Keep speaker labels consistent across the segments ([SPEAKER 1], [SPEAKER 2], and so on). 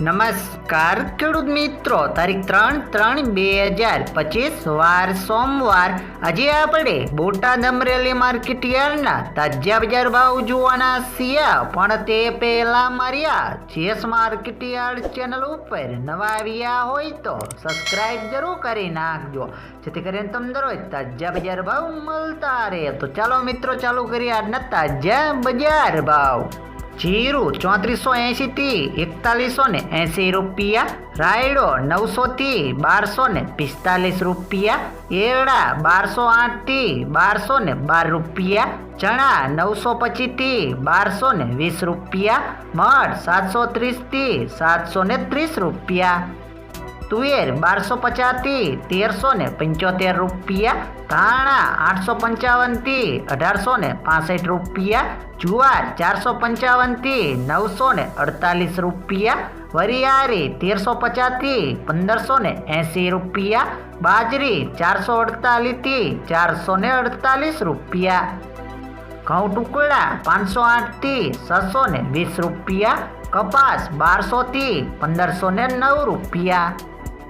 [SPEAKER 1] નમસ્કાર ખેડૂત મિત્રો, તારીખ 3/3/2025 વાર સોમવાર. આજે આપણે બોટાદ અમરેલી માર્કેટ યાર્ડના તાજા બજાર ભાવ જોવાના છીએ. પણ તે પહેલા માર્યા જેસ માર્કેટ યાર્ડ ચેનલ ઉપર નવા આવ્યા હોય તો સબસ્ક્રાઇબ જરૂર કરી નાખજો, જેથી કરીને તમને દરરોજ તાજા બજાર ભાવ મળતા રહે. તો ચાલો મિત્રો, ચાલુ કરીએ આજના તાજા બજાર ભાવ. જીરું 3480 થી 4180 રૂપિયા, રાયડો 900 થી 1245 રૂપિયા, એરડા 1208 થી 1212 રૂપિયા, ચણા 925 થી 1220 રૂપિયા, મઠ 730 થી 730 રૂપિયા, તુવેર 1250 થી 1375 રૂપિયા, ધાણા 855 થી 1865 રૂપિયા, જુવાર 455 થી 948 રૂપિયા, વરિયાળી 1350 થી 1580 રૂપિયા, બાજરી 448 થી 448 રૂપિયા, ઘઉં ટુકડા 508 થી 620 રૂપિયા, કપાસ 1200 થી 1509 રૂપિયા.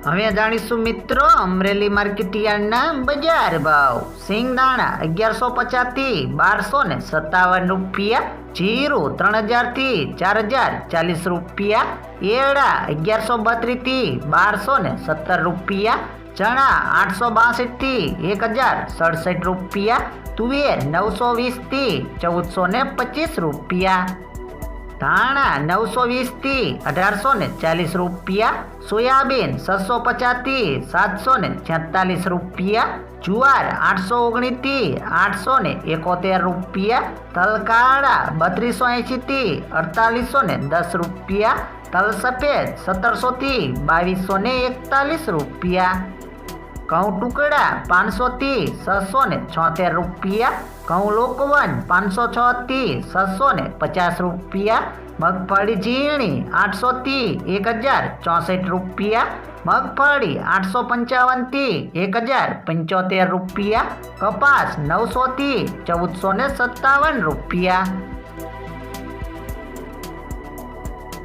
[SPEAKER 1] હવે જાણીશું મિત્રો અમરેલી માર્કેટ યાર્ડના બજાર ભાવ. સિંગદાણા 1150 થી 1257 રૂપિયા, જીરું 3000 થી 4040 રૂપિયા, એરડા 1132 થી 1217 રૂપિયા, ચણા 862 થી 1067 રૂપિયા, તુવેર 920 થી 1425 રૂપિયા, ધાણા 920 થી 1840 રૂપિયા, સોયાબીન 650 થી 746 રૂપિયા, જુવાર 819 થી 871 રૂપિયા, તલ કાળા 3280 થી 4810 રૂપિયા, તલ સફેદ 1700 થી 2241 રૂપિયા, ઘઉં ટુકડા 500 થી 676 રૂપિયા, ઘઉં લોકવન 506 થી 650 રૂપિયા, મગફળી ઝીણી 800 થી 1064 રૂપિયા, મગફળી 855 થી 1075 રૂપિયા, કપાસ 900 થી 1457 રૂપિયા.